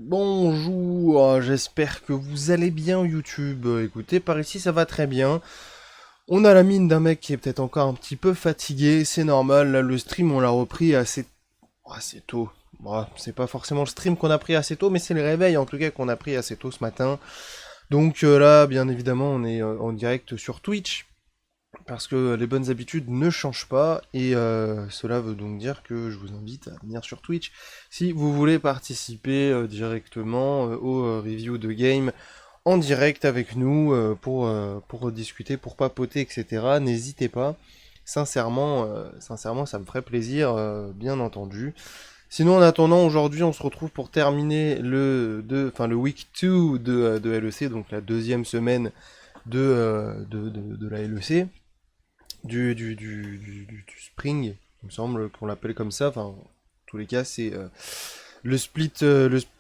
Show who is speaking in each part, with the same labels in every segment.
Speaker 1: Bonjour, j'espère que vous allez bien YouTube. Écoutez, par ici ça va très bien. On a la mine d'un mec qui est peut-être encore un petit peu fatigué, c'est normal, là le stream on l'a repris assez tôt. Bon, c'est pas forcément le stream qu'on a pris assez tôt, mais c'est le réveil en tout cas qu'on a pris assez tôt ce matin. Donc là, bien évidemment, on est en direct sur Twitch. Parce que les bonnes habitudes ne changent pas, et cela veut donc dire que je vous invite à venir sur Twitch si vous voulez participer directement aux reviews de game en direct avec nous pour discuter, pour papoter, etc. N'hésitez pas, sincèrement, ça me ferait plaisir, bien entendu. Sinon, en attendant, aujourd'hui, on se retrouve pour terminer le week 2 de LEC, donc la deuxième semaine de la LEC du spring, il me semble qu'on l'appelle comme ça. Enfin, en tous les cas, c'est le split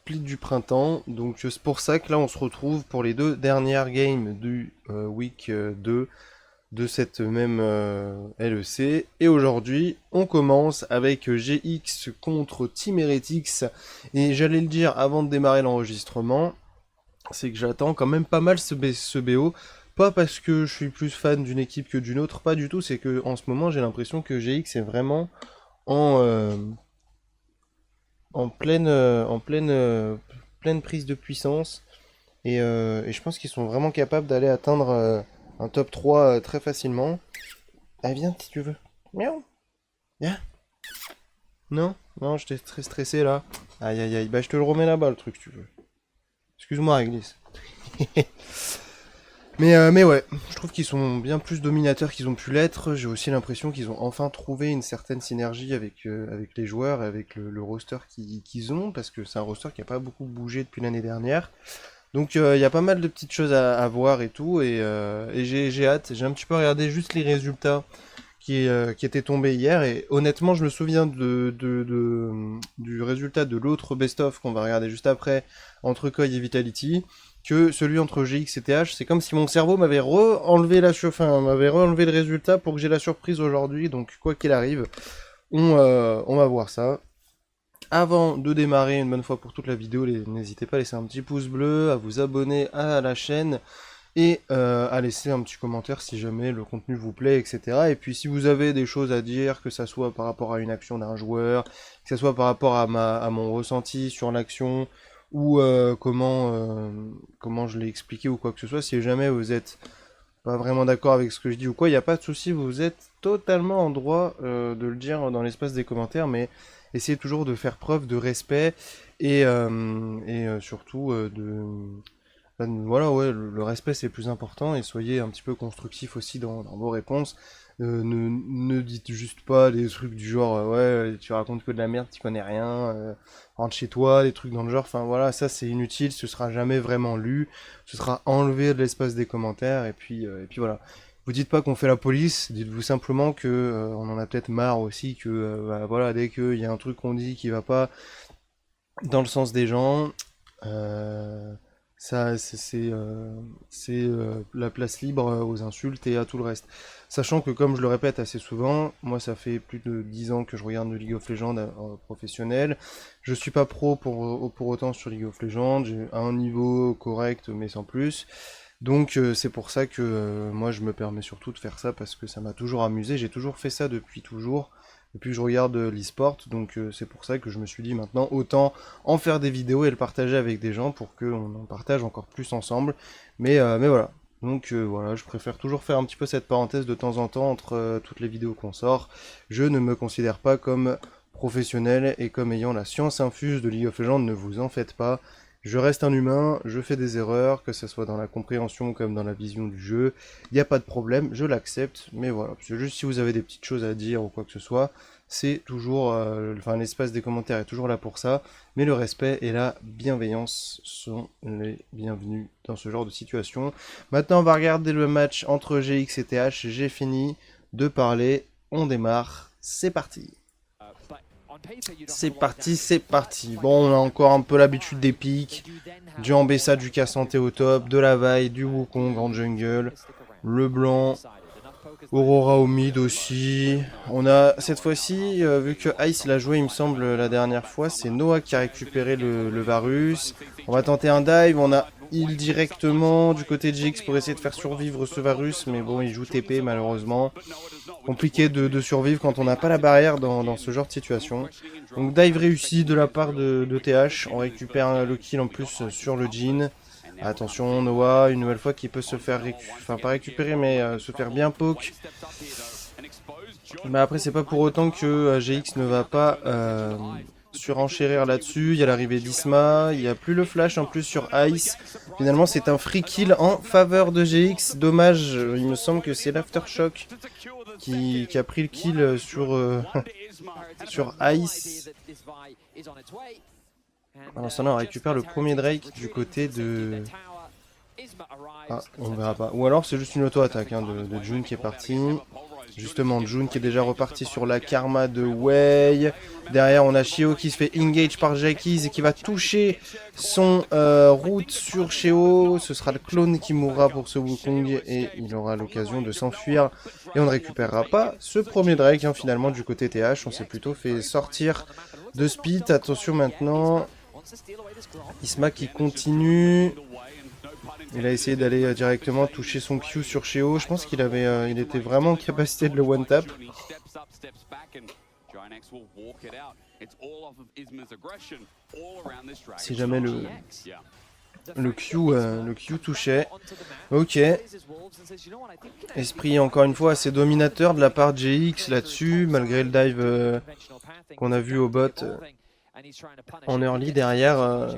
Speaker 1: du printemps. Donc c'est pour ça que là, on se retrouve pour les deux dernières games du week 2 de cette même LEC. Et aujourd'hui, on commence avec GX contre Team Heretics. Et j'allais le dire avant de démarrer l'enregistrement, c'est que j'attends quand même pas mal ce BO. Pas parce que je suis plus fan d'une équipe que d'une autre, pas du tout, c'est que en ce moment j'ai l'impression que GX est vraiment en, euh, pleine prise de puissance, et je pense qu'ils sont vraiment capables d'aller atteindre un top 3 très facilement. Ah viens si tu veux. Miaou. Viens. Non, non, j'étais très stressé là. Aïe aïe aïe, bah je te le remets là-bas le truc si tu veux. Excuse-moi Réglisse. Mais ouais, je trouve qu'ils sont bien plus dominateurs qu'ils ont pu l'être. J'ai aussi l'impression qu'ils ont enfin trouvé une certaine synergie avec les joueurs et avec le roster qu'ils ont, parce que c'est un roster qui n'a pas beaucoup bougé depuis l'année dernière. Donc il y a pas mal de petites choses à voir et tout, et j'ai hâte. J'ai un petit peu regardé juste les résultats qui étaient tombés hier, et honnêtement je me souviens du résultat de l'autre best-of qu'on va regarder juste après, entre Koi et Vitality, que celui entre GX et TH. C'est comme si mon cerveau m'avait re-enlevé m'avait re-enlevé le résultat pour que j'ai la surprise aujourd'hui. Donc quoi qu'il arrive, on va voir ça. Avant de démarrer une bonne fois pour toute la vidéo, n'hésitez pas à laisser un petit pouce bleu, à vous abonner à la chaîne et à laisser un petit commentaire si jamais le contenu vous plaît, etc. Et puis si vous avez des choses à dire, que ça soit par rapport à une action d'un joueur, que ça soit par rapport à mon ressenti sur l'action, ou comment je l'ai expliqué ou quoi que ce soit, si jamais vous êtes pas vraiment d'accord avec ce que je dis ou quoi, il n'y a pas de souci, vous êtes totalement en droit de le dire dans l'espace des commentaires, mais essayez toujours de faire preuve de respect, et surtout voilà, ouais, le respect c'est le plus important, et soyez un petit peu constructif aussi dans vos réponses. Ne dites juste pas des trucs du genre ouais, tu racontes que de la merde, tu connais rien, rentre chez toi, des trucs dans le genre. Enfin voilà, ça c'est inutile, ce sera jamais vraiment lu, ce sera enlevé de l'espace des commentaires, et puis voilà. Vous dites pas qu'on fait la police, dites-vous simplement que on en a peut-être marre aussi, que bah, voilà, dès qu'il y a un truc qu'on dit qui va pas dans le sens des gens, euh, ça, c'est la place libre aux insultes et à tout le reste. Sachant que, comme je le répète assez souvent, moi ça fait plus de 10 ans que je regarde le League of Legends professionnel. Je suis pas pro pour autant sur League of Legends, j'ai un niveau correct mais sans plus. Donc c'est pour ça que moi je me permets surtout de faire ça, parce que ça m'a toujours amusé, j'ai toujours fait ça depuis toujours. Et puis je regarde l'e-sport, donc c'est pour ça que je me suis dit maintenant autant en faire des vidéos et le partager avec des gens pour qu'on en partage encore plus ensemble. Mais voilà. Donc voilà, je préfère toujours faire un petit peu cette parenthèse de temps en temps entre toutes les vidéos qu'on sort. Je ne me considère pas comme professionnel et comme ayant la science infuse de League of Legends, ne vous en faites pas. Je reste un humain, je fais des erreurs, que ce soit dans la compréhension comme dans la vision du jeu. Il n'y a pas de problème, je l'accepte, mais voilà. C'est juste si vous avez des petites choses à dire ou quoi que ce soit, c'est toujours, enfin l'espace des commentaires est toujours là pour ça, mais le respect et la bienveillance sont les bienvenus dans ce genre de situation. Maintenant, on va regarder le match entre GX et TH. J'ai fini de parler, on démarre, c'est parti. C'est parti, c'est parti. Bon, on a encore un peu l'habitude des pics, du Ambessa, du Cassante au top, de la Vaille, du Wukong en jungle, le blanc. Aurora au mid aussi. On a cette fois-ci, vu que Ice l'a joué, il me semble, la dernière fois, c'est Noah qui a récupéré le Varus. On va tenter un dive, on a heal directement du côté de GX pour essayer de faire survivre ce Varus, mais bon, il joue TP malheureusement. Compliqué de survivre quand on n'a pas la barrière dans ce genre de situation. Donc dive réussi de la part de TH, on récupère le kill en plus sur le Jhin. Attention, Noah, une nouvelle fois qui peut se faire enfin pas récupérer, mais se faire bien poke. Mais après, c'est pas pour autant que GX ne va pas surenchérir là-dessus. Il y a l'arrivée d'Isma, il n'y a plus le flash en plus sur Ice. Finalement, c'est un free kill en faveur de GX. Dommage, il me semble que c'est l'Aftershock qui a pris le kill sur Ice. Alors ça, on récupère le premier Drake du côté de... Ah, on verra pas. Ou alors c'est juste une auto-attaque de June qui est parti. Justement, June qui est déjà reparti sur la karma de Wei. Derrière, on a Shio qui se fait engage par Jackie's et qui va toucher son route sur Shio. Ce sera le clone qui mourra pour ce Wukong et il aura l'occasion de s'enfuir. Et on ne récupérera pas ce premier Drake hein, finalement du côté TH. On s'est plutôt fait sortir de speed. Attention maintenant. Isma qui continue. Il a essayé d'aller directement toucher son Q sur Sheo. Je pense qu'il avait, il était vraiment en capacité de le one-tap. Si jamais le Q touchait. Ok. Esprit encore une fois assez dominateur de la part de GX là-dessus, malgré le dive qu'on a vu au bot en early derrière.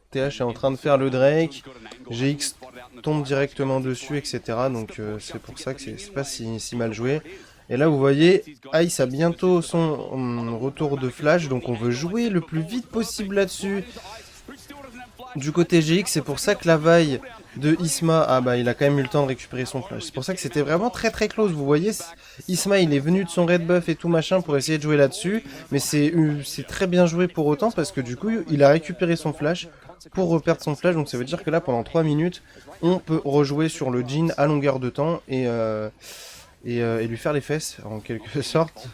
Speaker 1: TH est en train de faire le Drake, GX tombe directement dessus, etc. Donc c'est pour ça que c'est pas si mal joué. Et là vous voyez, Ice a bientôt son retour de flash, donc on veut jouer le plus vite possible là-dessus. Du côté GX, c'est pour ça que la vaille de Isma, ah bah il a quand même eu le temps de récupérer son flash. C'est pour ça que c'était vraiment très close, vous voyez, Isma il est venu de son red buff et tout machin pour essayer de jouer là-dessus. Mais c'est très bien joué pour autant parce que du coup il a récupéré son flash pour reperdre son flash. Donc ça veut dire que là pendant 3 minutes, on peut rejouer sur le Jhin à longueur de temps et lui faire les fesses en quelque sorte.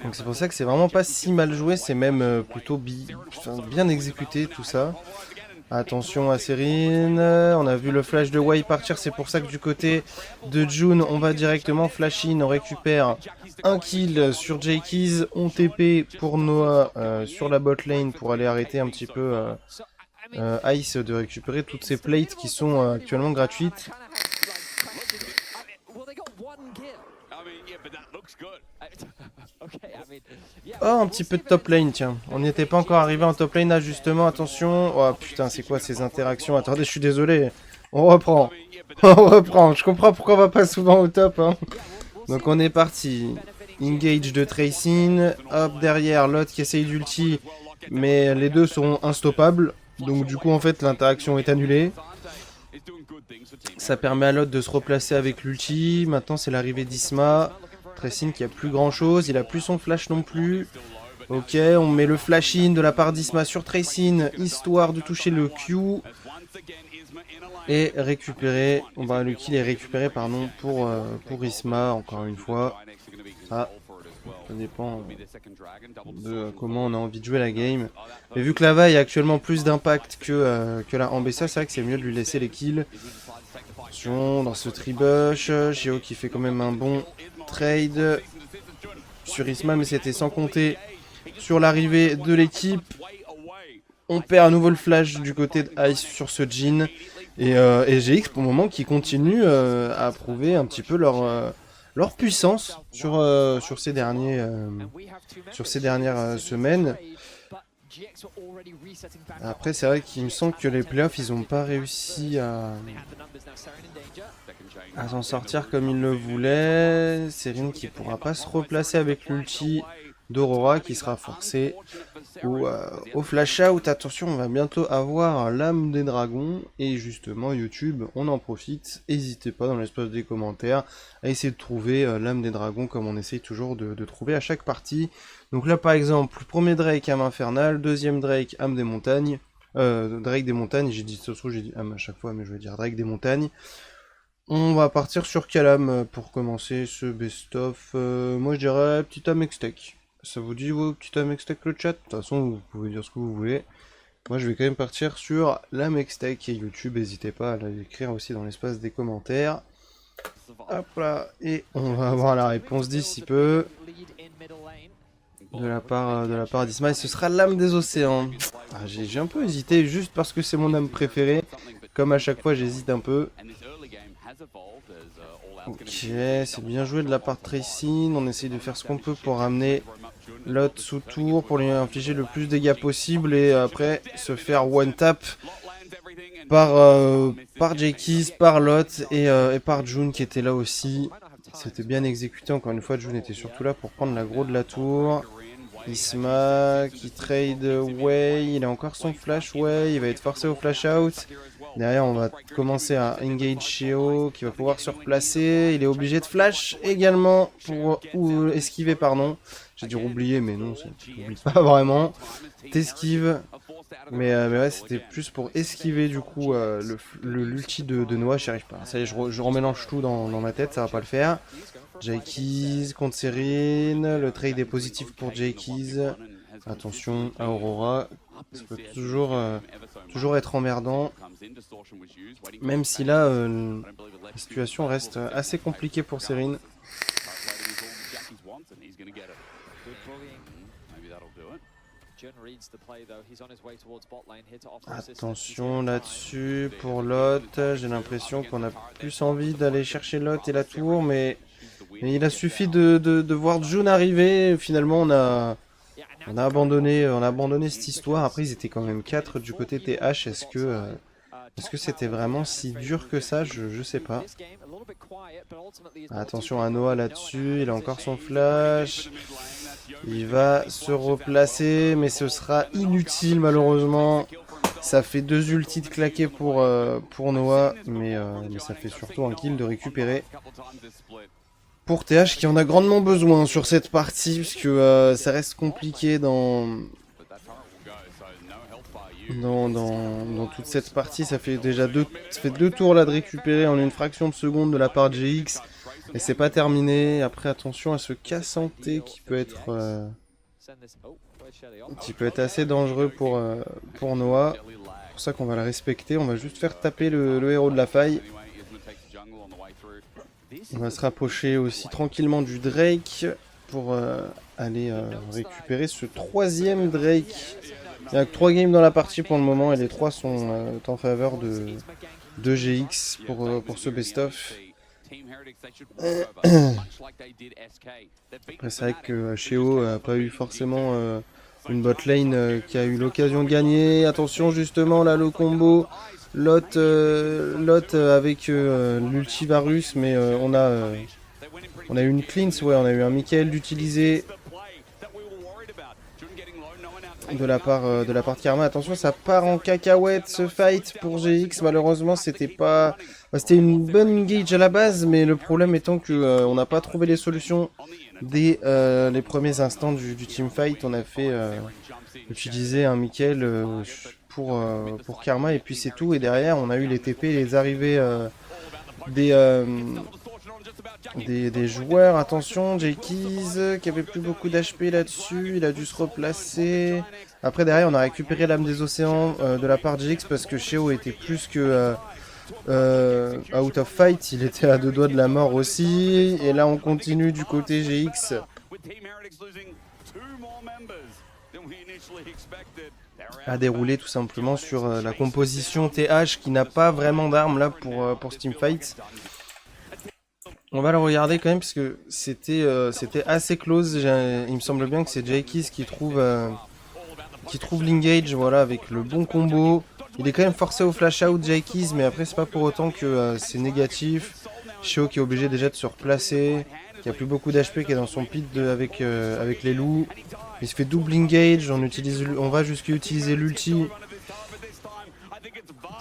Speaker 1: Donc c'est pour ça que c'est vraiment pas si mal joué, c'est même plutôt bien exécuté tout ça. Attention à Serine, on a vu le flash de Wei partir, c'est pour ça que du côté de June, on va directement flash in, on récupère un kill sur Jakeys, on TP pour Noah sur la bot lane pour aller arrêter un petit peu Ice de récupérer toutes ces plates qui sont actuellement gratuites. Oh, un petit peu de top lane, tiens. On n'y était pas encore arrivé en top lane, là, justement. Attention. Oh, putain, c'est quoi ces interactions? Attendez, je suis désolé. On reprend. On reprend. Je comprends pourquoi on va pas souvent au top, hein. Donc, on est parti. Engage de Tracing. Hop, derrière, l'autre qui essaye d'ulti. Mais les deux sont instoppables. Donc, du coup, en fait, l'interaction est annulée. Ça permet à l'autre de se replacer avec l'ulti. Maintenant, c'est l'arrivée d'Isma. Tracing qui a plus grand chose, il a plus son flash non plus. Ok, on met le flash in de la part d'Isma sur Tracing, histoire de toucher le Q. Et récupérer, le kill est récupéré pardon, pour Isma, encore une fois. Ah, ça dépend de comment on a envie de jouer la game. Mais vu que la vaille a actuellement plus d'impact que la Ambessa, c'est vrai que c'est mieux de lui laisser les kills. Attention, dans ce tribush, Shio qui fait quand même un bon trade sur Isma, mais c'était sans compter sur l'arrivée de l'équipe. On perd à nouveau le flash du côté de Ice sur ce Jhin. Et GX pour le moment qui continue à prouver un petit peu leur puissance sur ces dernières semaines. Après c'est vrai qu'il me semble que les playoffs ils n'ont pas réussi à s'en sortir comme ils le voulaient. Serine qui pourra pas se replacer avec l'ulti d'Aurora qui sera forcé au flash out. Attention, on va bientôt avoir l'âme des dragons et justement YouTube on en profite. N'hésitez pas dans l'espace des commentaires à essayer de trouver l'âme des dragons comme on essaye toujours de trouver à chaque partie. Donc là par exemple, premier Drake âme infernale, deuxième Drake âme des montagnes, Drake des montagnes, j'ai dit âme à chaque fois mais je vais dire Drake des montagnes. On va partir sur Calam pour commencer ce best-of. Moi je dirais petit Amextech. Ça vous dit vous, petit Amextech le chat? De toute façon vous pouvez dire ce que vous voulez. Moi je vais quand même partir sur l'Amextech et YouTube, n'hésitez pas à l'écrire aussi dans l'espace des commentaires. Hop là, et on va avoir la réponse d'ici peu. De la part d'Ismaël, ce sera l'âme des océans. Ah, j'ai un peu hésité juste parce que c'est mon âme préférée. Comme à chaque fois j'hésite un peu. Ok, c'est bien joué de la part de Tracing. On essaye de faire ce qu'on peut pour ramener Lot sous tour, pour lui infliger le plus de dégâts possible et après se faire one tap par Jakeys, par Lot et par June qui était là aussi. C'était bien exécuté, encore une fois June était surtout là pour prendre l'aggro de la tour. Isma qui trade Way, il a encore son flash Way, il va être forcé au flash out. Derrière on va commencer à engage Sheo qui va pouvoir se replacer, il est obligé de flash également pour esquiver pardon. J'ai dû oublier mais non, t'oublies pas vraiment. T'esquives, mais ouais c'était plus pour esquiver du coup l'ulti de Noah, j'y arrive pas. Ça y est, je remélange tout dans ma tête, ça va pas le faire. Jakeys contre Serene, le trade est positif pour Jakeys. Attention à Aurora, ça peut toujours être emmerdant. Même si là, la situation reste assez compliquée pour Serene. Attention là-dessus pour Lot, j'ai l'impression qu'on a plus envie d'aller chercher Lot et la tour, mais il a suffi de voir June arriver, finalement on a abandonné cette histoire. Après ils étaient quand même 4 du côté TH, est-ce que c'était vraiment si dur que ça? Je sais pas. Attention à Noah là-dessus, il a encore son flash. Il va se replacer, mais ce sera inutile malheureusement. Ça fait 2 ultis de claquer pour Noah, mais ça fait surtout un kill de récupérer. Pour TH qui en a grandement besoin sur cette partie, puisque ça reste compliqué dans toute cette partie. Ça fait déjà deux tours là de récupérer en une fraction de seconde de la part de GX. Et c'est pas terminé. Après attention à ce Cassanté qui peut être assez dangereux pour Noah. C'est pour ça qu'on va la respecter. On va juste faire taper le héros de la faille. On va se rapprocher aussi tranquillement du Drake pour aller récupérer ce 3e Drake. Il n'y a que 3 games dans la partie pour le moment et les 3 sont en faveur de GX pour ce best-of. Après c'est vrai que Sheo n'a pas eu forcément une bot lane qui a eu l'occasion de gagner. Attention justement là le combo Lot avec l'ultivarus, mais on a eu une cleanse, ouais, on a eu un Michael d'utiliser de la part de Karma. Attention, ça part en cacahuète ce fight pour GX. Malheureusement, c'était c'était une bonne engage à la base, mais le problème étant que on n'a pas trouvé les solutions dès les premiers instants du teamfight. On a fait utiliser un Michael pour Karma et puis c'est tout. Et derrière, on a eu les TP, les arrivées des joueurs. Attention, Jakeys qui avait plus beaucoup d'HP là-dessus, il a dû se replacer. Après derrière on a récupéré l'âme des océans de la part de GX parce que Sheo était plus que out of fight, il était à 2 doigts de la mort aussi. Et là on continue du côté GX à dérouler tout simplement sur la composition TH qui n'a pas vraiment d'armes là pour ce teamfight. On va le regarder quand même parce que c'était assez close. Il me semble bien que c'est Jakeys qui trouve l'engage, voilà, avec le bon combo. Il est quand même forcé au flash out Jakeys, mais après c'est pas pour autant que c'est négatif. Sheo qui est obligé déjà de se replacer, qui a plus beaucoup d'HP, qui est dans son pit avec les loups. Il se fait double engage, on va jusqu'à utiliser l'ulti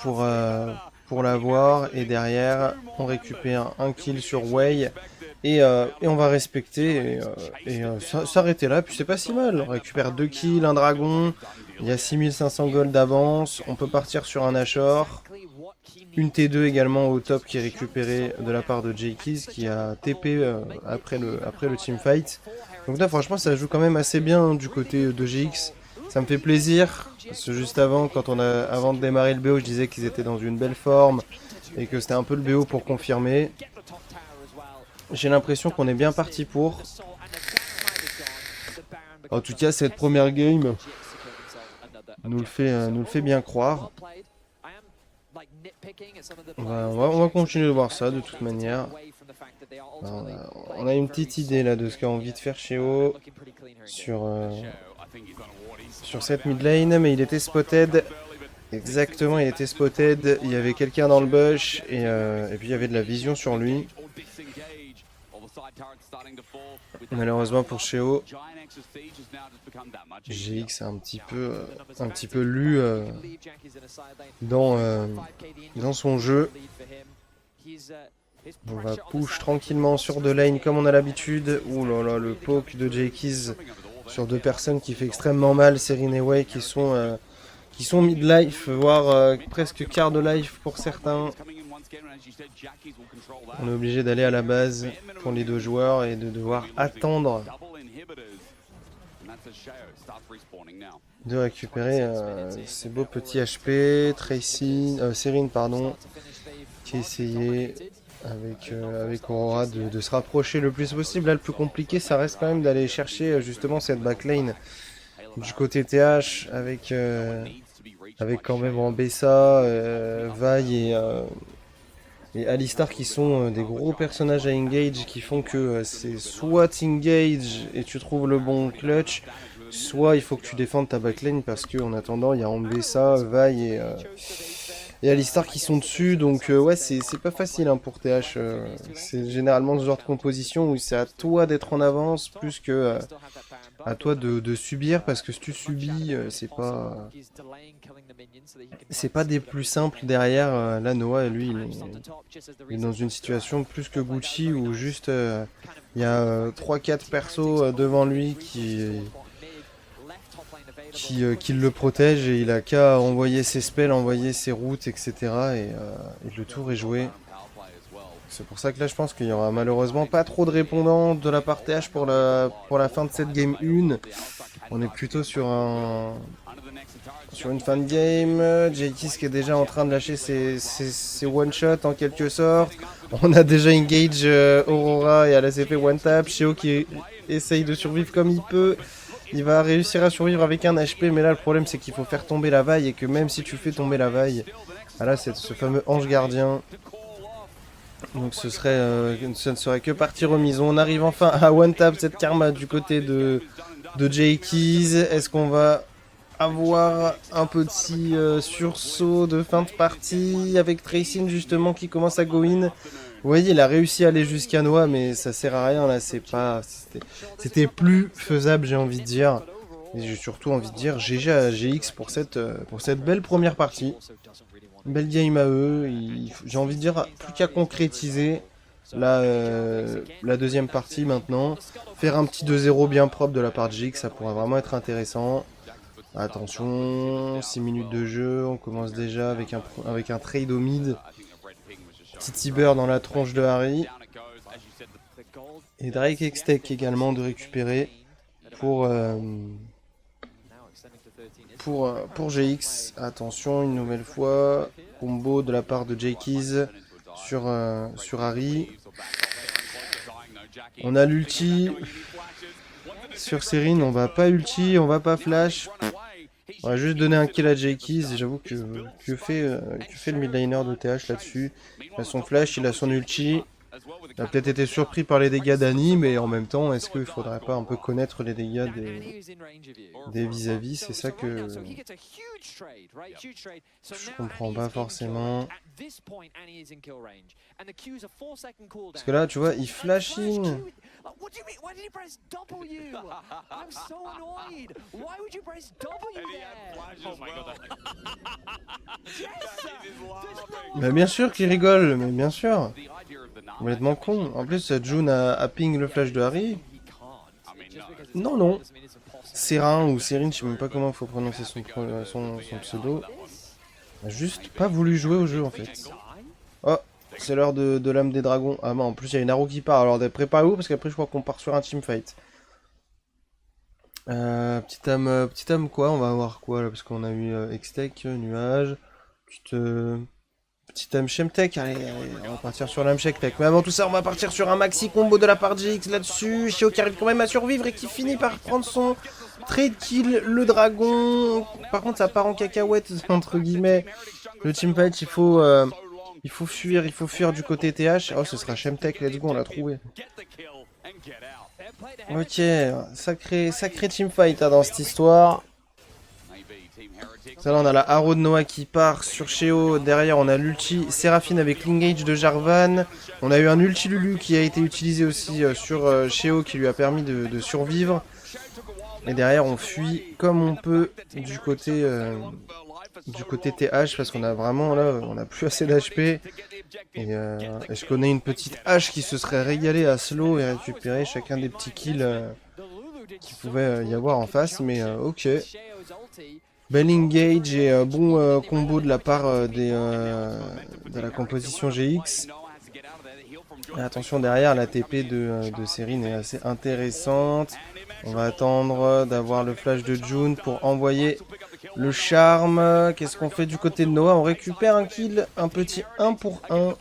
Speaker 1: pour l'avoir, et derrière on récupère un kill sur Way et on va respecter et s'arrêter là, puis c'est pas si mal. On récupère 2 kills, un dragon, il y a 6500 gold d'avance, on peut partir sur un Ashore. Une T2 également au top qui est récupérée de la part de J-Keys qui a TP après le teamfight. Donc là franchement ça joue quand même assez bien du côté de GX. Ça me fait plaisir, parce que juste avant, avant de démarrer le BO, je disais qu'ils étaient dans une belle forme et que c'était un peu le BO pour confirmer. J'ai l'impression qu'on est bien parti pour. En tout cas, cette première game nous le fait bien croire. On va continuer de voir ça de toute manière. On a une petite idée là de ce qu'a envie de faire Sheo sur cette mid lane, mais il était spotted. Exactement, il était spotted. Il y avait quelqu'un dans le bush et puis il y avait de la vision sur lui. Malheureusement pour Sheo, GX a un petit peu lu dans son jeu. On va push tranquillement sur deux lanes comme on a l'habitude. Ouh là là, le poke de J-Keys sur deux personnes qui fait extrêmement mal. Serene et Wei qui sont mid-life, voire presque quart de life pour certains. On est obligé d'aller à la base pour les deux joueurs et de devoir attendre de récupérer ces beaux petits HP. Serene pardon, qui a essayé avec Aurora de se rapprocher le plus possible. Là le plus compliqué ça reste quand même d'aller chercher justement cette backlane du côté TH avec quand même Ambessa, Vi et Alistar qui sont des gros personnages à engage qui font que c'est soit t'engage et tu trouves le bon clutch, soit il faut que tu défendes ta backlane parce qu'en attendant il y a Ambessa, Vi et Alistar qui sont dessus, donc ouais c'est pas facile hein, pour TH, c'est généralement ce genre de composition où c'est à toi d'être en avance plus que à toi de subir, parce que si tu subis c'est pas des plus simples derrière. Là Noah lui il est dans une situation plus que Gucci où juste il y a 3-4 persos devant lui qui le protègent et il a qu'à envoyer ses spells, envoyer ses routes, etc. Et le tour est joué. C'est pour ça que là je pense qu'il y aura malheureusement pas trop de répondants de la part TH pour la fin de cette game 1. On est plutôt sur une fin de game. J-Keys qui est déjà en train de lâcher ses one-shots en quelque sorte. On a déjà engage Aurora et elle a fait one-tap. Sheo qui essaye de survivre comme il peut. Il va réussir à survivre avec un HP, mais là le problème c'est qu'il faut faire tomber la vaille et que même si tu fais tomber la vaille, là c'est ce fameux ange gardien. Donc ce ne serait que partie remise. On arrive enfin à one tap cette karma du côté de J-Keys. Est-ce qu'on va avoir un petit sursaut de fin de partie avec Tracing justement qui commence à go in? Vous voyez, il a réussi à aller jusqu'à Noah, mais ça sert à rien là, c'était plus faisable, j'ai envie de dire. Et j'ai surtout envie de dire GG à GX pour cette belle première partie. Belle game à eux, j'ai envie de dire plus qu'à concrétiser la deuxième partie maintenant. Faire un petit 2-0 bien propre de la part de GX, ça pourrait vraiment être intéressant. Attention, 6 minutes de jeu, on commence déjà avec un trade au mid. Petit Tiber dans la tronche de Harry. Et Drake Extech également de récupérer pour GX. Attention, une nouvelle fois. Combo de la part de J-Keys sur Harry. On a l'ulti. Sur Serene, on va pas ulti, on va pas flash. On va juste donner un kill à J-Keys. Et j'avoue que fait le midliner de TH là-dessus. Il a son flash, il a son ulti. Il a peut-être été surpris par les dégâts d'Annie, mais en même temps, est-ce qu'il faudrait pas un peu connaître les dégâts des vis-à-vis? C'est ça que je comprends pas forcément. Parce que là, tu vois, il flash in. Mais bien sûr qu'il rigole, mais bien sûr. Complètement con. En plus, June a ping le flash de Harry. Non, non. Serin ou Serine, je sais même pas comment il faut prononcer son pseudo. A juste pas voulu jouer au jeu en fait. Oh, c'est l'heure de l'âme des dragons. Ah non, en plus il y a une arrow qui part. Alors préparez-vous parce qu'après je crois qu'on part sur un teamfight. Petite âme quoi, on va avoir quoi là, parce qu'on a eu Hextech, nuage, petite âme Shemtech, allez, on va partir sur l'âme Shemtech. Mais avant tout ça, on va partir sur un maxi combo de la part de GX là-dessus. Shio qui arrive quand même à survivre et qui finit par prendre son trade kill, le dragon. Par contre, ça part en cacahuète, entre guillemets. Le teamfight, il faut fuir du côté TH. Oh, ce sera Shemtech, let's go, on l'a trouvé. Ok, sacré teamfight dans cette histoire. Ça là, on a la Arrow de Noah qui part sur Sheo. Derrière, on a l'ulti Séraphine avec l'engage de Jarvan. On a eu un ulti Lulu qui a été utilisé aussi sur Sheo qui lui a permis de survivre. Et derrière, on fuit comme on peut du côté TH parce qu'on a vraiment là, on a plus assez d'HP. Et je connais une petite hache qui se serait régalée à slow et récupérer chacun des petits kills qu'il pouvait y avoir en face. Mais ok. Bel engage et bon combo de la part de la composition GX. Et attention derrière, la TP de Serine est assez intéressante. On va attendre d'avoir le flash de June pour envoyer le charme. Qu'est-ce qu'on fait du côté de Noah? On récupère un kill, un petit 1 pour 1.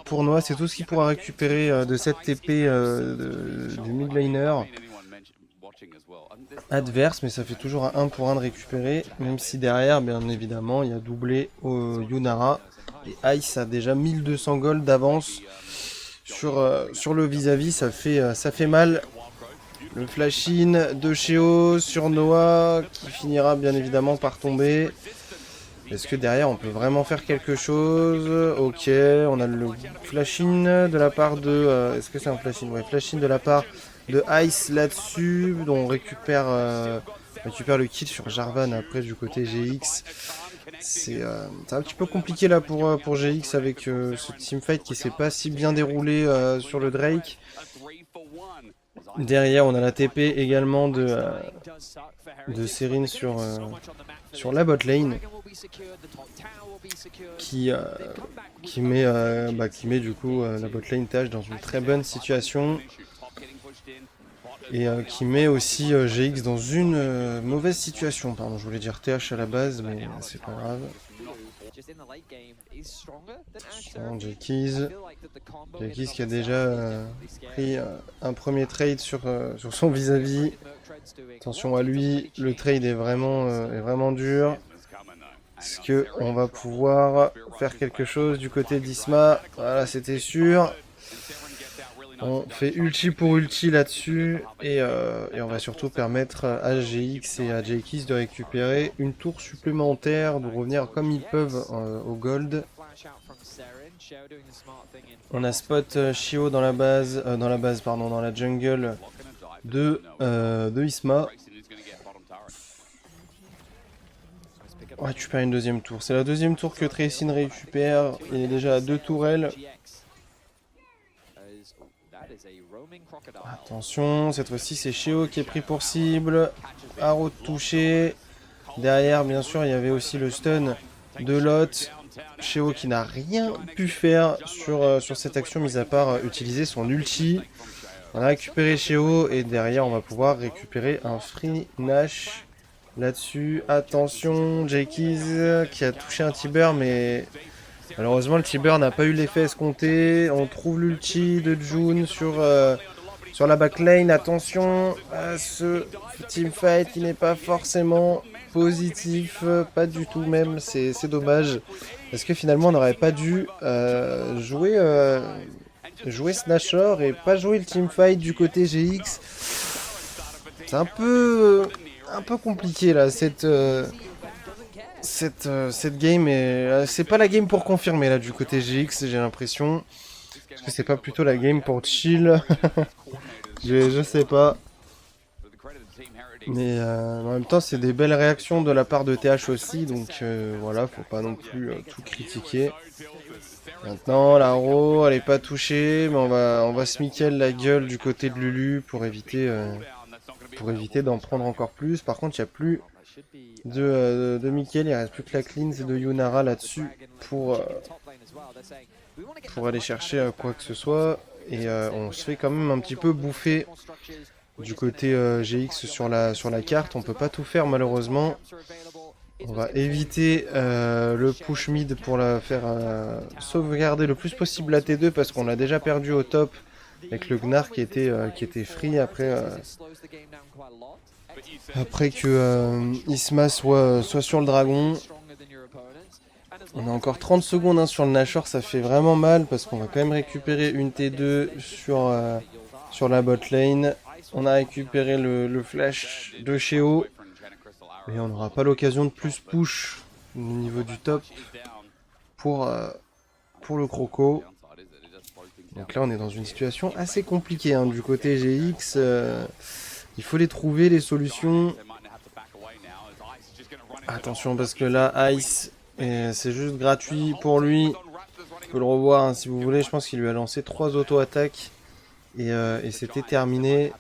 Speaker 1: Pour Noah, c'est tout ce qu'il pourra récupérer de cette TP du mid laner adverse, mais ça fait toujours un 1 pour 1 de récupérer, même si derrière, bien évidemment, il y a doublé au Yunara. Et Ice a déjà 1200 gold d'avance sur le vis-à-vis, ça fait mal. Le flash-in de Sheo sur Noah, qui finira bien évidemment par tomber. Est-ce que derrière on peut vraiment faire quelque chose? Ok, on a le flash-in de la part de... Est-ce que c'est un flash-in? Ouais, flash-in de la part de Ice là-dessus. Dont on récupère le kill sur Jarvan après du côté GX. C'est un petit peu compliqué là pour GX avec ce teamfight qui s'est pas si bien déroulé sur le Drake. Derrière, on a la TP également de Serine sur la bot lane qui met du coup la bot lane TH dans une très bonne situation et qui met aussi GX dans une mauvaise situation. Pardon, je voulais dire TH à la base, mais c'est pas grave. Jackis qui a déjà pris un premier trade sur son vis-à-vis. Attention à lui, le trade est vraiment dur. Est-ce qu'on va pouvoir faire quelque chose du côté d'Isma? Voilà, c'était sûr. On fait ulti pour ulti là-dessus et on va surtout permettre à GX et à Jackis de récupérer une tour supplémentaire, de revenir comme ils peuvent au gold. On a spot Shio dans la jungle de Isma. On récupère une deuxième tour. C'est la deuxième tour que Tracyn récupère. Il est déjà à 2 tourelles. Attention, cette fois-ci c'est Shio qui est pris pour cible. Arrow touché. Derrière, bien sûr, il y avait aussi le stun de Lot. Shio qui n'a rien pu faire sur cette action, mis à part utiliser son ulti. On a récupéré Shio et derrière, on va pouvoir récupérer un free Nash là-dessus. Attention, Jackis qui a touché un Tiber, mais malheureusement, le Tiber n'a pas eu l'effet escompté. On trouve l'ulti de June sur la backlane. Attention à ce teamfight qui n'est pas forcément positif, pas du tout même, c'est dommage. Est-ce que finalement on n'aurait pas dû jouer Snatcher et pas jouer le teamfight du côté GX? C'est un peu compliqué là, cette game, et c'est pas la game pour confirmer là du côté GX, j'ai l'impression. Est-ce que c'est pas plutôt la game pour chill? Je sais pas. Mais en même temps, c'est des belles réactions de la part de TH aussi, donc voilà, faut pas non plus tout critiquer. Maintenant, la Ro, elle est pas touchée, mais on va se Michael la gueule du côté de Lulu pour éviter d'en prendre encore plus. Par contre, il n'y a plus de Mikael. Il reste plus que la cleanse de Yunara là-dessus pour aller chercher quoi que ce soit. Et on se fait quand même un petit peu bouffer du côté GX sur la carte. On peut pas tout faire malheureusement. On va éviter le push mid pour la faire sauvegarder le plus possible la T2 parce qu'on l'a déjà perdu au top avec le Gnar qui était free après que Isma soit sur le dragon. On a encore 30 secondes hein, sur le Nashor, ça fait vraiment mal parce qu'on va quand même récupérer une T2 sur la bot lane. On a récupéré le flash de Sheo. Mais on n'aura pas l'occasion de plus push au niveau du top pour le Croco. Donc là on est dans une situation assez compliquée hein, du côté GX. Il faut les trouver les solutions. Attention parce que là Ice c'est juste gratuit pour lui. Vous pouvez le revoir hein, si vous voulez. Je pense qu'il lui a lancé 3 auto-attaques et c'était terminé.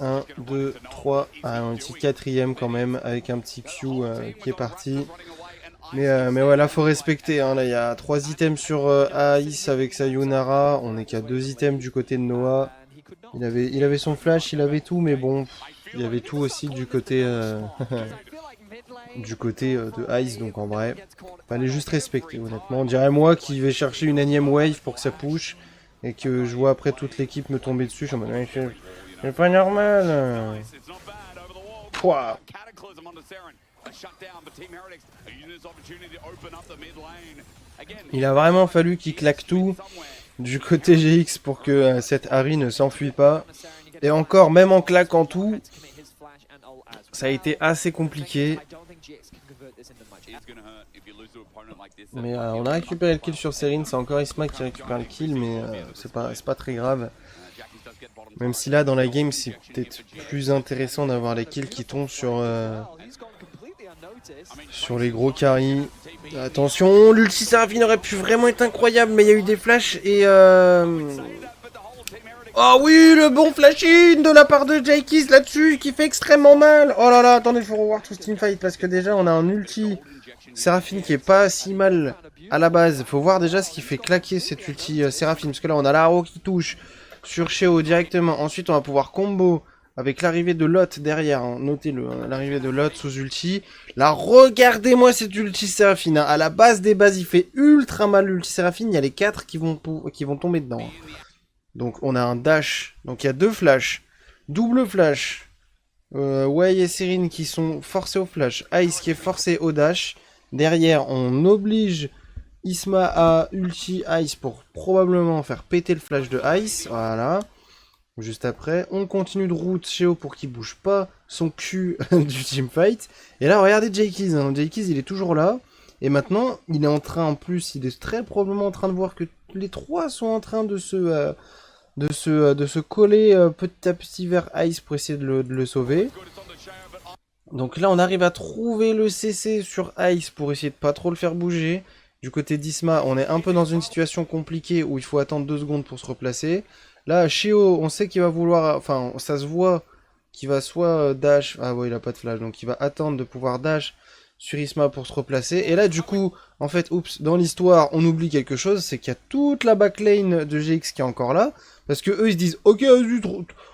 Speaker 1: 1, 2, 3, un petit quatrième quand même avec un petit Q qui est parti. Mais ouais, là faut respecter. Hein. Là il y a 3 items sur Ice avec Sayonara. On est qu'à 2 items du côté de Noah. Il avait son flash, il avait tout, mais bon, il y avait tout aussi du côté de Ice. Donc en vrai, fallait juste respecter honnêtement. On dirait moi qui vais chercher une énième wave pour que ça push et que je vois après toute l'équipe me tomber dessus. Je suis en mode, c'est pas normal. Pouah. Il a vraiment fallu qu'il claque tout du côté GX pour que cette Harry ne s'enfuit pas. Et encore, même en claquant tout, ça a été assez compliqué. Mais on a récupéré le kill sur Serine, c'est encore Isma qui récupère le kill, mais c'est pas très grave. Même si là dans la game c'est peut-être plus intéressant d'avoir les kills qui tombent sur les gros carries. Attention, l'ulti Seraphine aurait pu vraiment être incroyable, mais il y a eu des flashs et oh oui, le bon flashing de la part de Jaykis là-dessus qui fait extrêmement mal. Oh là là, attendez, il faut revoir tout ce teamfight parce que déjà on a un ulti Seraphine qui est pas si mal à la base. Faut voir déjà ce qui fait claquer cet ulti Seraphine parce que là on a l'arrow qui touche sur Sheo directement. Ensuite on va pouvoir combo avec l'arrivée de Lot derrière, hein. Notez-le, hein, l'arrivée de Lot sous ulti. Là, regardez-moi cet ulti Seraphine, hein. À la base des bases, il fait ultra mal l'ulti Seraphine. Il y a les 4 qui vont tomber dedans. Hein. Donc on a un dash, donc il y a 2 flashs, double flash. Wei et Serine qui sont forcés au flash, Ice qui est forcé au dash. Derrière, on oblige Isma à ulti Ice pour probablement faire péter le flash de Ice. Voilà. Juste après, on continue de route Sheo pour qu'il bouge pas son cul du teamfight. Et là, regardez Jaykis. Hein. Jaykis, il est toujours là. Et maintenant, il est en train, en plus, il est très probablement en train de voir que les 3 sont en train de se coller petit à petit vers Ice pour essayer de le sauver. Donc là, on arrive à trouver le CC sur Ice pour essayer de pas trop le faire bouger. Du côté d'Isma, on est un peu dans une situation compliquée où il faut attendre 2 secondes pour se replacer. Là, Sheo, on sait qu'il va vouloir... Enfin, ça se voit qu'il va soit dash... Ah ouais, il a pas de flash, donc il va attendre de pouvoir dash sur Isma pour se replacer. Et là, du coup, en fait, oups, dans l'histoire, on oublie quelque chose, c'est qu'il y a toute la backlane de GX qui est encore là. Parce que eux, ils se disent, ok, vas-y,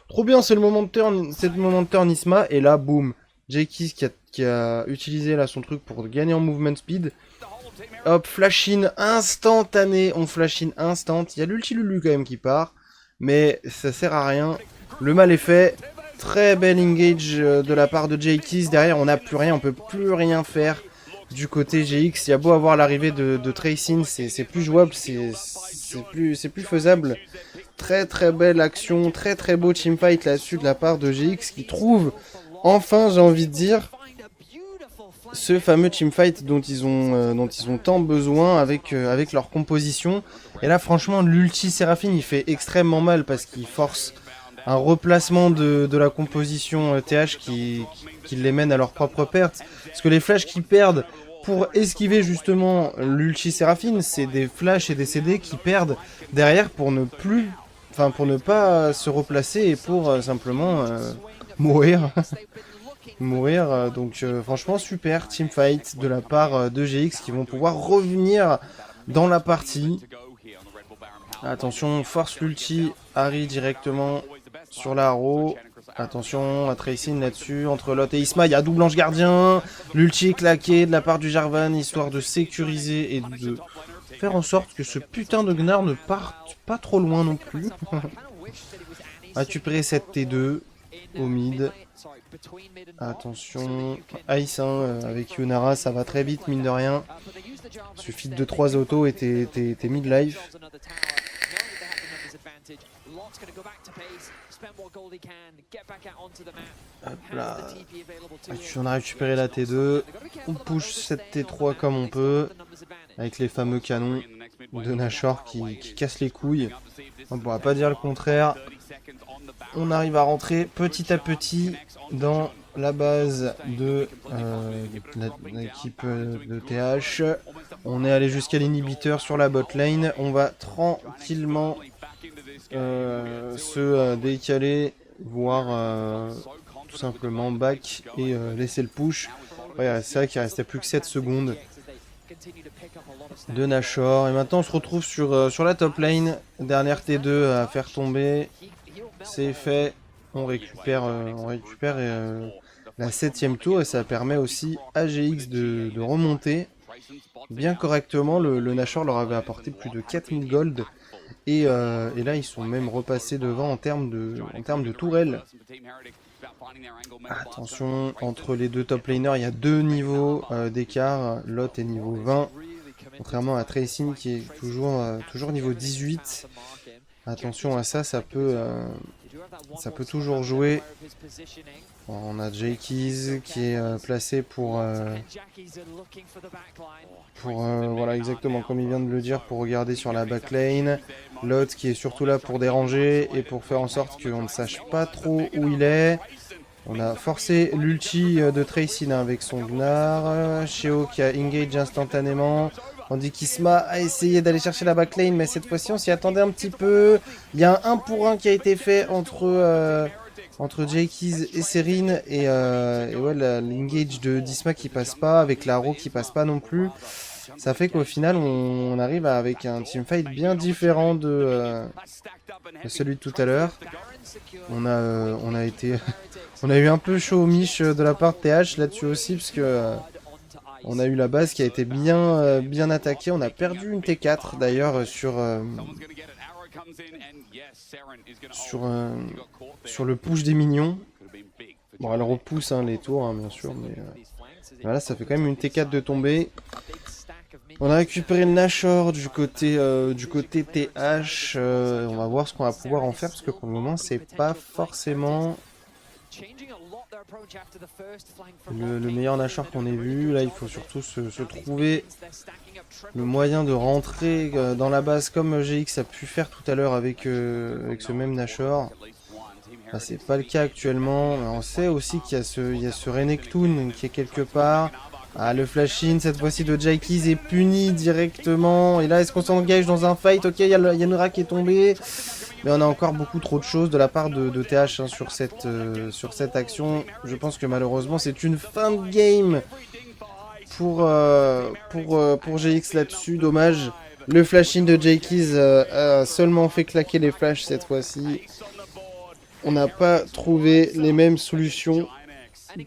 Speaker 1: trop bien, c'est le moment de turn Isma. Et là, boum, GX qui a utilisé là son truc pour gagner en movement speed. Hop, flash in instantané, on flash in instant. Il y a l'ulti Lulu quand même qui part. Mais ça sert à rien. Le mal est fait. Très bel engage de la part de JX. Derrière, on n'a plus rien. On peut plus rien faire du côté GX. Il y a beau avoir l'arrivée de Tracing. C'est plus jouable. C'est plus faisable. Très très belle action. Très très beau teamfight là-dessus de la part de GX qui trouve enfin, j'ai envie de dire, ce fameux teamfight dont ils ont tant besoin avec leur composition. Et là franchement l'ulti Seraphine il fait extrêmement mal parce qu'il force un replacement de la composition TH qui les mène à leur propre perte. Parce que les flashs qu'ils perdent pour esquiver justement l'ulti Seraphine, c'est des flashs et des CD qui perdent derrière pour ne pas se replacer et pour simplement mourir. mourir. Donc franchement super teamfight de la part de GX qui vont pouvoir revenir dans la partie. Attention, force l'ulti, Harry directement sur la Haro. Attention à Tracing là-dessus, entre Lot et Isma, il y a double ange gardien. L'ulti est claqué de la part du Jarvan, histoire de sécuriser et de faire en sorte que ce putain de Gnar ne parte pas trop loin non plus. Récupérer cette T2 au mid. Attention, Ice avec Yunara, ça va très vite mine de rien. Suffit de 2-3 autos et t'es mid-life. Hop là. On a récupéré la T2. On push cette T3 comme on peut. Avec les fameux canons de Nashor qui cassent les couilles. On pourra pas dire le contraire. On arrive à rentrer petit à petit dans la base de l'équipe de TH. On est allé jusqu'à l'inhibiteur sur la bot lane. On va tranquillement se décaler, voire tout simplement back et laisser le push. Ouais, c'est vrai qu'il restait plus que 7 secondes de Nashor. Et maintenant on se retrouve sur la top lane. Dernière T2 à faire tomber. C'est fait. On récupère la 7ème tour et ça permet aussi à GX de remonter bien correctement. Le Nashor leur avait apporté plus de 4000 gold. Et là, ils sont même repassés devant en termes de tourelles. Attention, entre les deux top laners, il y a 2 niveaux d'écart. Lot est niveau 20, contrairement à Tracing qui est toujours niveau 18. Attention à ça, ça peut toujours jouer. On a Jakeys qui est placé pour voilà, exactement comme il vient de le dire, pour regarder sur la backlane. Lot qui est surtout là pour déranger et pour faire en sorte qu'on ne sache pas trop où il est. On a forcé l'ulti de Tracing avec son Gnar. Sheo qui a engage instantanément. Tandis qu'Isma a essayé d'aller chercher la backlane, mais cette fois-ci on s'y attendait un petit peu. Il y a un 1 pour 1 qui a été fait entre Jakeys et Serene. Et ouais, l'engage d'Isma qui passe pas, avec la Haro qui passe pas non plus. Ça fait qu'au final on arrive avec un teamfight bien différent de celui de tout à l'heure. On a eu un peu chaud au miche de la part de TH là-dessus aussi, parce que on a eu la base qui a été bien attaquée. On a perdu une T4 d'ailleurs sur le push des minions. Bon, elle repousse les tours bien sûr, mais voilà, ça fait quand même une T4 de tomber. On a récupéré le Nashor du côté TH. On va voir ce qu'on va pouvoir en faire, parce que pour le moment c'est pas forcément le meilleur Nashor qu'on ait vu. Là il faut surtout se trouver le moyen de rentrer dans la base comme GX a pu faire tout à l'heure avec ce même Nashor. Là c'est pas le cas actuellement. On sait aussi qu'il y a ce Renekton qui est quelque part. Ah, le flash-in cette fois-ci de Jakeys est puni directement. Et là, est-ce qu'on s'engage dans un fight? Ok, il y a Nura qui est tombé. Mais on a encore beaucoup trop de choses de la part de TH sur cette action. Je pense que malheureusement, c'est une fin de game pour GX là-dessus. Dommage. Le flash-in de Jakeys a seulement fait claquer les flashs cette fois-ci. On n'a pas trouvé les mêmes solutions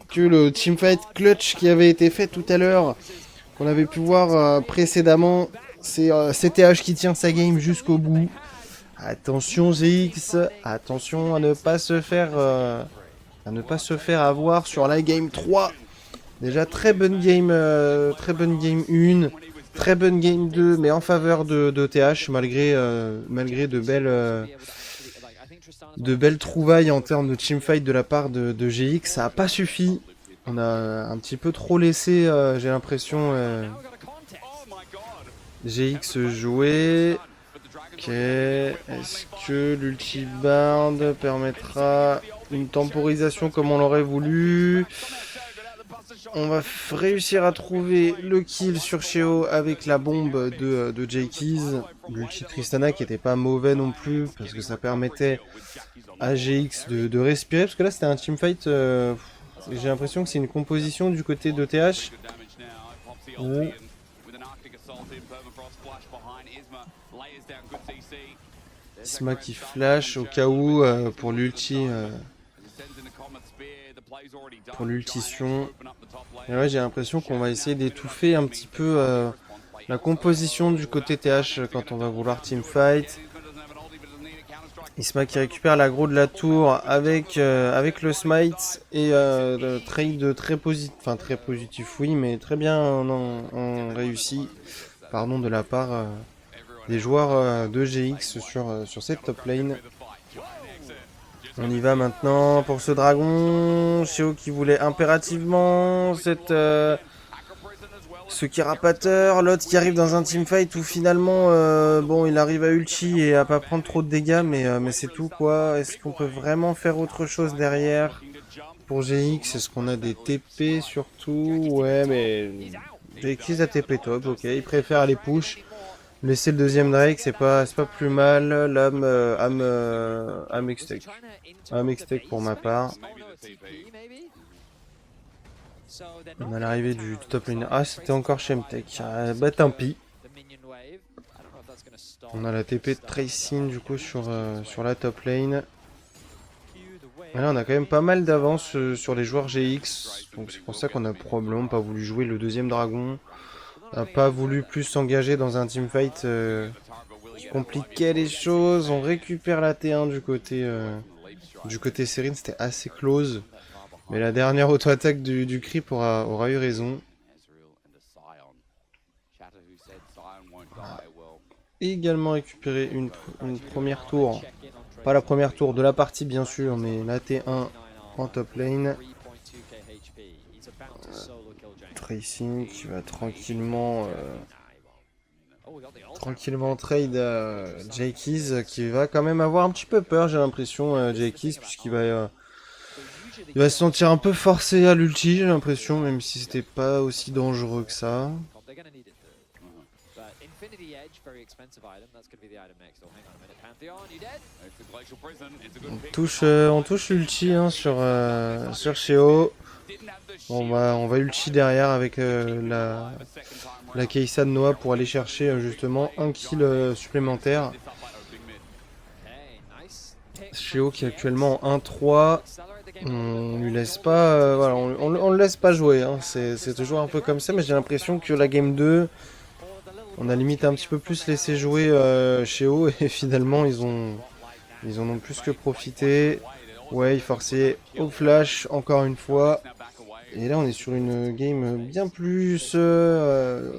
Speaker 1: que le teamfight clutch qui avait été fait tout à l'heure, qu'on avait pu voir précédemment. C'est TH qui tient sa game jusqu'au bout. Attention GX, attention à ne pas se faire avoir sur la game 3. Déjà très bonne game 1, très bonne game 2, mais en faveur de TH malgré de belles trouvailles en termes de teamfight de la part de GX. Ça n'a pas suffi. On a un petit peu trop laissé, j'ai l'impression, GX jouer. Ok. Est-ce que l'ultibard permettra une temporisation comme on l'aurait voulu? On va réussir à trouver le kill sur Sheo avec la bombe de Jakeys. L'ulti Tristana qui était pas mauvais non plus, parce que ça permettait à GX de respirer, parce que là c'était un teamfight J'ai l'impression que c'est une composition du côté de TH. Où Isma qui flash au cas où pour l'ulti. Pour l'ultition. Et ouais, j'ai l'impression qu'on va essayer d'étouffer un petit peu la composition du côté TH quand on va vouloir teamfight. Isma qui récupère l'aggro de la tour avec le smite et le trade très positif, enfin très positif oui, mais très bien en réussi, pardon, de la part des joueurs de GX sur cette top lane. On y va maintenant pour ce dragon. Sheo qui voulait impérativement ce Kirapateur. L'autre qui arrive dans un teamfight où finalement bon, il arrive à ulti et à pas prendre trop de dégâts, mais c'est tout quoi. Est-ce qu'on peut vraiment faire autre chose derrière pour GX? Est-ce qu'on a des TP surtout? Ouais, mais GX a TP top, ok. Il préfère aller push. Laisser le deuxième Drake, c'est pas plus mal. L'âme Amextech pour ma part. On a l'arrivée du top lane. Ah, c'était encore Shemtech. Ah, bah tant pis. On a la TP de Tracing du coup sur la top lane. Et là, on a quand même pas mal d'avance sur les joueurs GX. Donc c'est pour ça qu'on a probablement pas voulu jouer le deuxième dragon. On n'a pas voulu plus s'engager dans un teamfight qui compliquait les choses. On récupère la T1 du côté Serine, c'était assez close. Mais la dernière auto-attaque du creep aura eu raison. Et également récupérer une première tour. Pas la première tour de la partie bien sûr, mais la T1 en top lane. Tracing qui va tranquillement trade Jakeys qui va quand même avoir un petit peu peur, j'ai l'impression, Jakeys, puisqu'il va il va se sentir un peu forcé à l'ulti, j'ai l'impression, même si c'était pas aussi dangereux que ça. On touche l'ulti hein, sur Sheo. On va ulti derrière avec la Keisa de Noah pour aller chercher justement un kill supplémentaire. Sheo qui est actuellement en 1-3. On lui laisse pas, voilà, on le laisse pas jouer. Hein. C'est toujours un peu comme ça, mais j'ai l'impression que la game 2, on a limite un petit peu plus laissé jouer Sheo et finalement ils en ont plus que profité. Ouais, forcé au flash encore une fois. Et là on est sur une game bien plus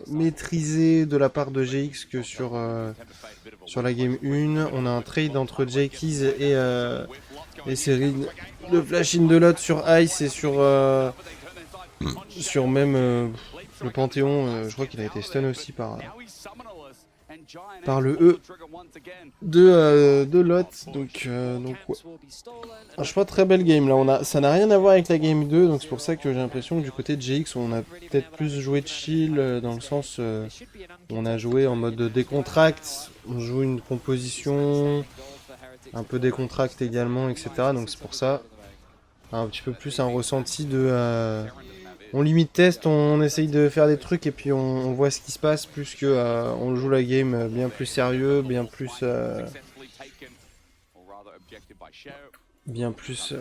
Speaker 1: maîtrisée de la part de GX que sur la game 1. On a un trade entre Jakeys et Serine. Le flash in de l'autre sur Ice et sur même le Panthéon. Je crois qu'il a été stun aussi par le E de Lot. Donc ouais. Franchement, très belle game là. Ça n'a rien à voir avec la game 2, donc c'est pour ça que j'ai l'impression que du côté de GX, on a peut-être plus joué de chill, dans le sens on a joué en mode décontract, on joue une composition, un peu décontract également, etc. Donc c'est pour ça, un petit peu plus un ressenti de... on limite test, on essaye de faire des trucs et puis on voit ce qui se passe, plus que on joue la game bien plus sérieux, bien plus bien plus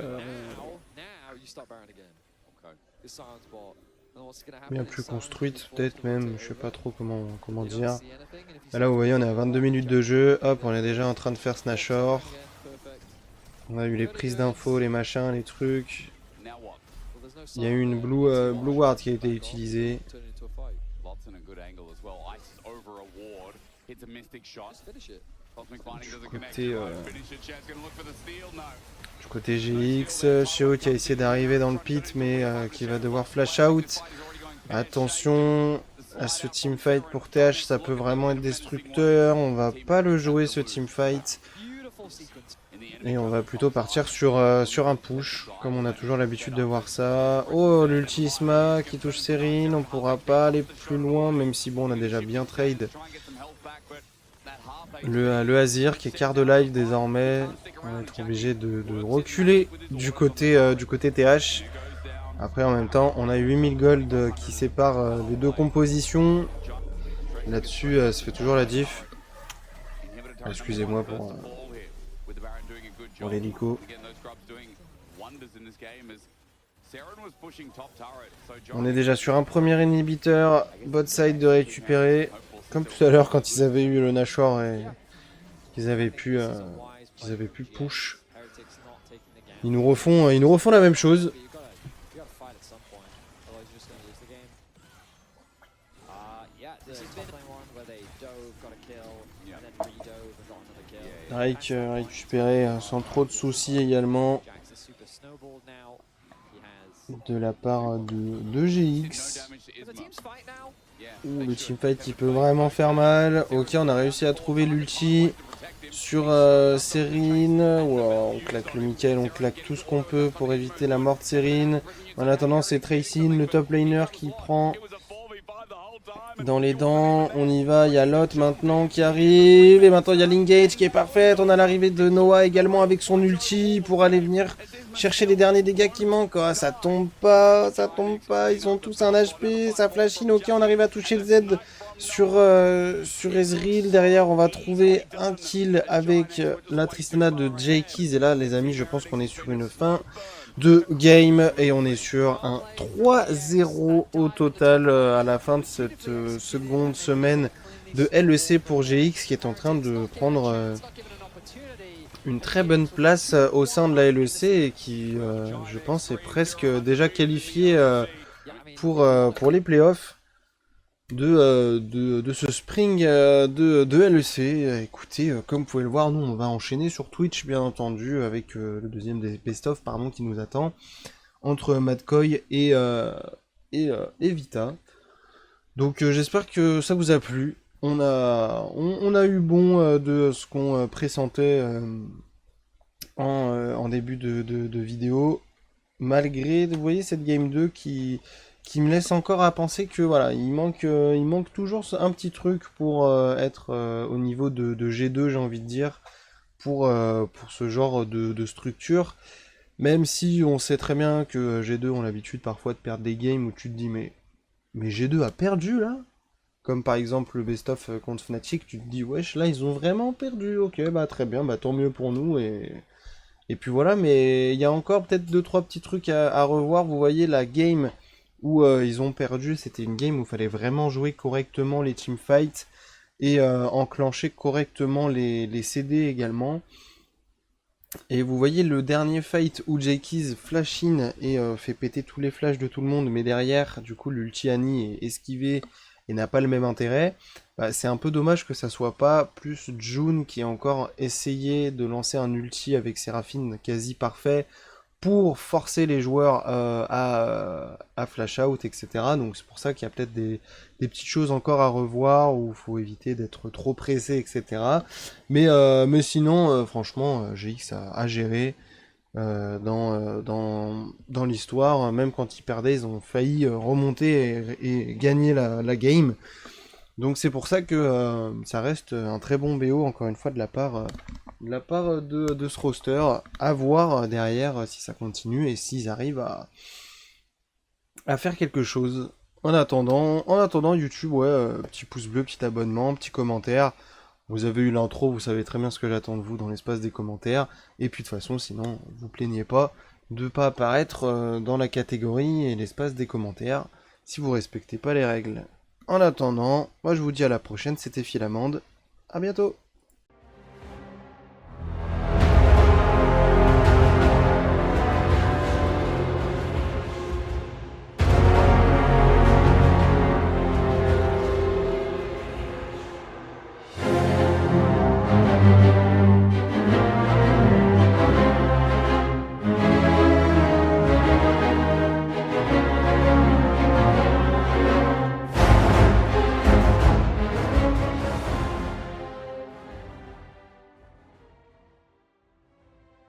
Speaker 1: construite peut-être même, je sais pas trop comment dire. Là vous voyez on est à 22 minutes de jeu, hop on est déjà en train de faire Snashor. On a eu les prises d'infos, les machins, les trucs. Il y a eu une Blue Ward qui a été utilisée. Du côté GX, Sheo qui a essayé d'arriver dans le pit mais qui va devoir flash out. Attention à ce teamfight pour TH, ça peut vraiment être destructeur. On va pas le jouer ce teamfight. Et on va plutôt partir sur un push, comme on a toujours l'habitude de voir ça. Oh, l'ulti Isma qui touche Serine, on pourra pas aller plus loin, même si bon, on a déjà bien trade. Le Azir qui est quart de life désormais, on va être obligé de reculer du côté TH. Après, en même temps, on a 8000 gold qui séparent les deux compositions. Là-dessus, ça fait toujours la diff. Excusez-moi pour l'hélico. On est déjà sur un premier inhibiteur, bot side de récupérer, comme tout à l'heure quand ils avaient eu le Nashor et qu'ils avaient pu push. Ils nous refont la même chose. Rake récupéré sans trop de soucis également de la part de GX. Le teamfight qui peut vraiment faire mal. Ok, on a réussi à trouver l'ulti sur Serine. Wow, on claque le Michael, on claque tout ce qu'on peut pour éviter la mort de Serine. En attendant, c'est Tracyn, le top laner, qui prend dans les dents. On y va, il y a Lot maintenant qui arrive. Et maintenant, il y a l'engage qui est parfaite. On a l'arrivée de Noah également avec son ulti pour aller venir chercher les derniers dégâts qui manquent. Oh, ça tombe pas, ça tombe pas. Ils ont tous un HP, ça flash in. Ok, on arrive à toucher le Z sur Ezreal. Derrière, on va trouver un kill avec la Tristana de J-Keys. Et là, les amis, je pense qu'on est sur une fin de game et on est sur un 3-0 au total à la fin de cette seconde semaine de LEC pour GX, qui est en train de prendre une très bonne place au sein de la LEC et qui, je pense, est presque déjà qualifié pour les playoffs de ce spring de LEC. Écoutez, comme vous pouvez le voir, nous on va enchaîner sur Twitch, bien entendu, avec le deuxième des best-of qui nous attend, entre Madcoy et Vita. Donc j'espère que ça vous a plu. On a eu bon de ce qu'on pressentait en début de vidéo, malgré, vous voyez, cette game 2 qui me laisse encore à penser que voilà, il manque toujours un petit truc pour être au niveau de G2, j'ai envie de dire, pour ce genre de structure. Même si on sait très bien que G2 ont l'habitude parfois de perdre des games où tu te dis mais G2 a perdu là? Comme par exemple le best-of contre Fnatic, tu te dis wesh, là ils ont vraiment perdu, ok, bah très bien, bah tant mieux pour nous, et puis voilà. Mais il y a encore peut-être 2-3 petits trucs à revoir. Vous voyez la game où ils ont perdu, c'était une game où il fallait vraiment jouer correctement les teamfights et enclencher correctement les CD également. Et vous voyez le dernier fight où J-Keys flash in et fait péter tous les flashs de tout le monde, mais derrière, du coup, l'ulti Annie est esquivé et n'a pas le même intérêt. Bah, c'est un peu dommage que ça soit pas plus June qui a encore essayé de lancer un ulti avec Séraphine quasi parfait pour forcer les joueurs à flash out, etc. Donc c'est pour ça qu'il y a peut-être des petites choses encore à revoir, où il faut éviter d'être trop pressé, etc. Mais sinon, franchement, GX a géré dans l'histoire. Même quand ils perdaient, ils ont failli remonter et gagner la game. Donc c'est pour ça que ça reste un très bon BO, encore une fois, de la part de ce roster. À voir derrière si ça continue et s'ils arrivent à faire quelque chose. En attendant YouTube, ouais, petit pouce bleu, petit abonnement, petit commentaire. Vous avez eu l'intro, vous savez très bien ce que j'attends de vous dans l'espace des commentaires. Et puis de toute façon, sinon, vous plaignez pas de pas apparaître dans la catégorie et l'espace des commentaires si vous respectez pas les règles. En attendant, moi je vous dis à la prochaine, c'était Philamande. À bientôt.